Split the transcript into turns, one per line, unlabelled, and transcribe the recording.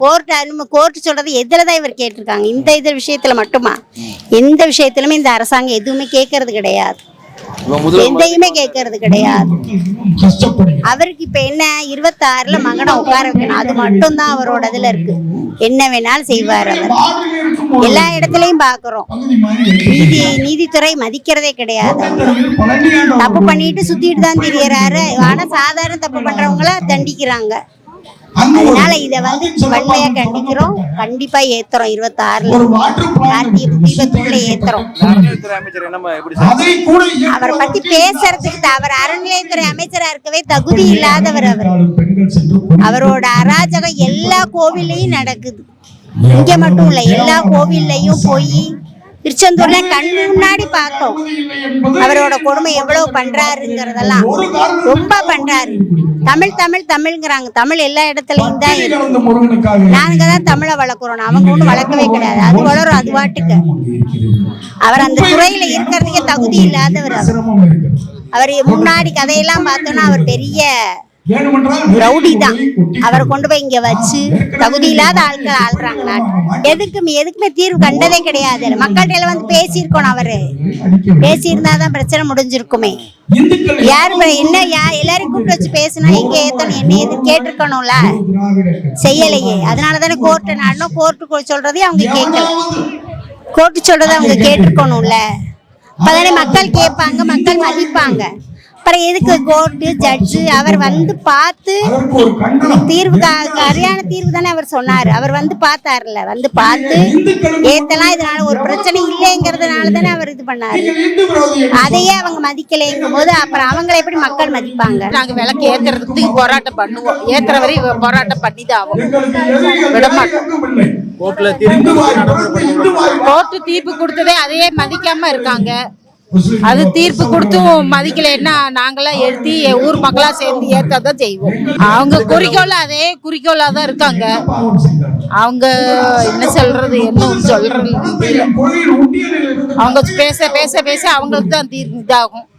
Court சொல்றது எதுலதான் இவர் கேட்டிருக்காங்க? இந்த விஷயத்துல மட்டுமா? எந்த விஷயத்திலுமே இந்த அரசாங்கம் எதுவுமே கேட்கறது கிடையாது, எதையுமே கேட்கறது கிடையாது. அவருக்கு இப்ப என்ன 26ல மகனை உட்கார வைக்கணும், அது மட்டும் தான் அவரோட இதுல இருக்கு. என்ன வேணாலும் செய்வார் அவர். எல்லா இடத்துலயும் பாக்குறோம், நீதித்துறை மதிக்கிறதே கிடையாது. தப்பு பண்ணிட்டு சுத்திட்டு தான் திரியறாரு. ஆனா சாதாரண தப்பு பண்றவங்கள தண்டிக்கிறாங்க. அதனால இத வன்மையா கண்டிக்கிறோம். கண்டிப்பா ஏத்துறோம். 26ல கார்த்திகை தீபத்துக்குள்ள ஏத்துறோம். அவரை பத்தி பேசுறதுக்கு அவர் அறநிலையத்துறை அமைச்சரா இருக்கவே தகுதி இல்லாதவர். அவரோட அராஜகம் எல்லா கோவில்லையும் நடக்குது. இங்க மட்டும் இல்ல, எல்லா கோவில்லையும் போய் திருச்செந்தூர்ல கண்ணு முன்னாடி பார்த்தோம் அவரோட கொடுமை எவ்வளவு பண்றாருங்கிறதெல்லாம். ரொம்ப பண்றாரு. தமிழ் தமிழ் தமிழ்ங்கிறாங்க. தமிழ் எல்லா இடத்துலயும் தான் இருக்கு. நாங்க தான் தமிழை வளர்க்குறோம், அவங்க ஒன்றும் வளர்க்கவே கிடையாது. அது வளரும் அது பாட்டுக்கு. அவர் அந்த துறையில இருக்கிறதுக்கே தகுதி இல்லாதவர். அவர் முன்னாடி கதையெல்லாம் பார்த்தோன்னா அவர் பெரிய ரவுடி தான். அவரை கொண்டு போய் இங்க வச்சு தகுதி இல்லாத ஆட்கள் ஆள்றாங்க. எதுக்குமே தீர்வு கண்டதே கிடையாது. மக்கள்கிட்ட பேசியிருக்கணும். அவரு பேசியிருந்தாதான் பிரச்சனை முடிஞ்சிருக்குமே. யாரு என்ன எல்லாரையும் கூப்பிட்டு வச்சு பேசினா எங்க ஏத்தணும், என்ன ஏது கேட்டிருக்கணும்ல, செய்யலையே. அதனாலதானே கோர்ட்டை நாடணும். கோர்ட்டு சொல்றதையும் அவங்க கேட்கல, கோர்ட்டு சொல்றதை அவங்க கேட்டிருக்கணும்ல. அப்பதானே மக்கள் கேட்பாங்க, மக்கள் மதிப்பாங்க. அப்புறம் எதுக்கு கோர்ட்டு ஜட்ஜு? அவர் பார்த்து தீர்வு, சரியான தீர்வு தானே அவர் சொன்னாரு. அவர் பார்த்தாருல, பார்த்து ஏத்தலாம். இதனால ஒரு பிரச்சனை இல்லைங்கிறதுனால தானே அவர் இது பண்ணாரு. அதையே அவங்க மதிக்கலைங்கும் போது அப்புறம் அவங்களை எப்படி மக்கள் மதிப்பாங்க?
நாங்க விளக்கு ஏத்துறதுக்கு போராட்டம் பண்ணுவோம். ஏத்துற வரை போராட்டம் பண்ணிதான் ஆகும், விட மாட்டோம். கோர்ட்டு தீர்ப்பு கொடுத்ததே அதையே மதிக்காம இருக்காங்க. அது தீர்ப்பு கொடுத்தும் மதிக்கலைன்னா நாங்களாம் எழுதி ஊர் மக்களா சேர்ந்து ஏற்றதான் செய்வோம். அவங்க குறிக்கோள் அதே குறிக்கோளா தான் இருக்காங்க. அவங்க என்ன சொல்றது, என்ன சொல்றது, அவங்க பேச பேச பேச அவங்களுக்கு தான் இதாகும்.